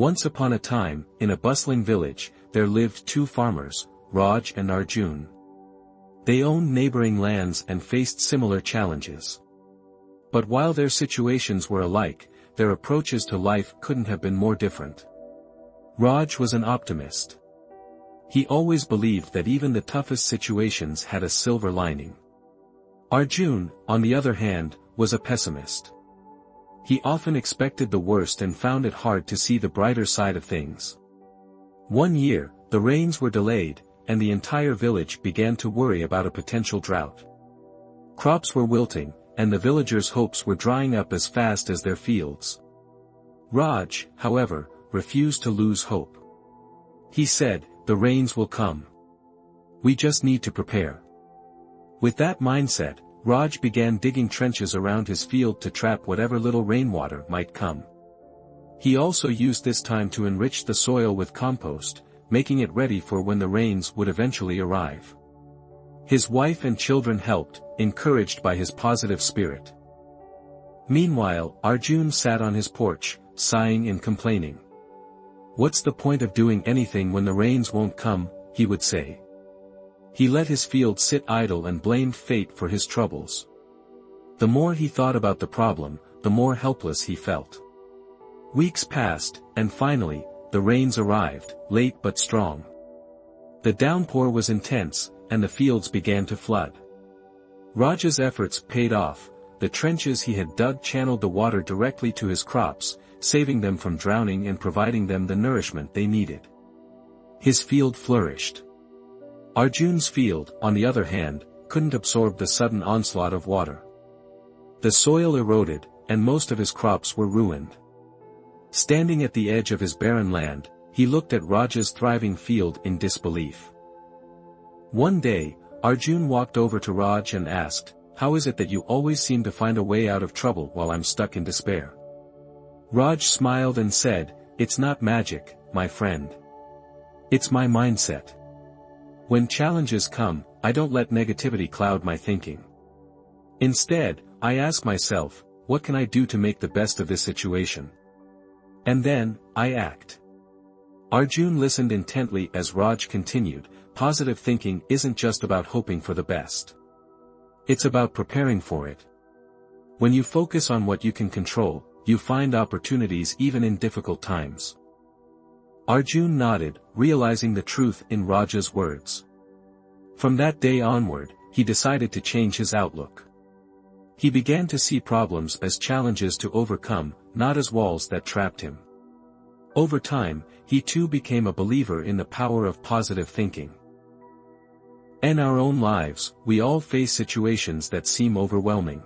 Once upon a time, in a bustling village, there lived two farmers, Raj and Arjun. They owned neighboring lands and faced similar challenges. But while their situations were alike, their approaches to life couldn't have been more different. Raj was an optimist. He always believed that even the toughest situations had a silver lining. Arjun, on the other hand, was a pessimist. He often expected the worst and found it hard to see the brighter side of things. One year, the rains were delayed, and the entire village began to worry about a potential drought. Crops were wilting, and the villagers' hopes were drying up as fast as their fields. Raj, however, refused to lose hope. He said, "The rains will come. We just need to prepare." With that mindset, Raj began digging trenches around his field to trap whatever little rainwater might come. He also used this time to enrich the soil with compost, making it ready for when the rains would eventually arrive. His wife and children helped, encouraged by his positive spirit. Meanwhile, Arjun sat on his porch, sighing and complaining. "What's the point of doing anything when the rains won't come?" he would say. He let his field sit idle and blamed fate for his troubles. The more he thought about the problem, the more helpless he felt. Weeks passed, and finally, the rains arrived, late but strong. The downpour was intense, and the fields began to flood. Raj's efforts paid off. The trenches he had dug channeled the water directly to his crops, saving them from drowning and providing them the nourishment they needed. His field flourished. Arjun's field, on the other hand, couldn't absorb the sudden onslaught of water. The soil eroded, and most of his crops were ruined. Standing at the edge of his barren land, he looked at Raj's thriving field in disbelief. One day, Arjun walked over to Raj and asked, "How is it that you always seem to find a way out of trouble while I'm stuck in despair?" Raj smiled and said, "It's not magic, my friend. It's my mindset. When challenges come, I don't let negativity cloud my thinking. Instead, I ask myself, what can I do to make the best of this situation? And then, I act." Arjun listened intently as Raj continued, "Positive thinking isn't just about hoping for the best. It's about preparing for it. When you focus on what you can control, you find opportunities even in difficult times." Arjun nodded, realizing the truth in Raj's words. From that day onward, he decided to change his outlook. He began to see problems as challenges to overcome, not as walls that trapped him. Over time, he too became a believer in the power of positive thinking. In our own lives, we all face situations that seem overwhelming.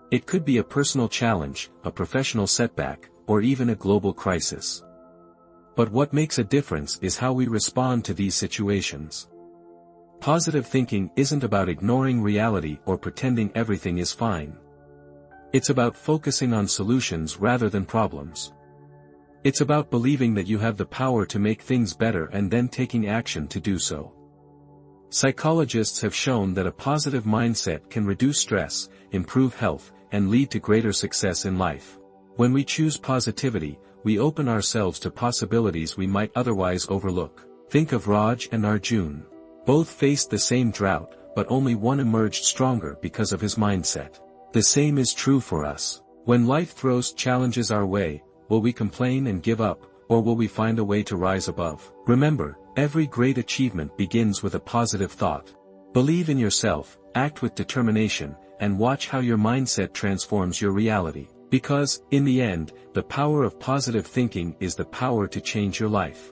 It could be a personal challenge, a professional setback, or even a global crisis. But what makes a difference is how we respond to these situations. Positive thinking isn't about ignoring reality or pretending everything is fine. It's about focusing on solutions rather than problems. It's about believing that you have the power to make things better and then taking action to do so. Psychologists have shown that a positive mindset can reduce stress, improve health, and lead to greater success in life. When we choose positivity, we open ourselves to possibilities we might otherwise overlook. Think of Raj and Arjun. Both faced the same drought, but only one emerged stronger because of his mindset. The same is true for us. When life throws challenges our way, will we complain and give up, or will we find a way to rise above? Remember, every great achievement begins with a positive thought. Believe in yourself, act with determination, and watch how your mindset transforms your reality. Because, in the end, the power of positive thinking is the power to change your life.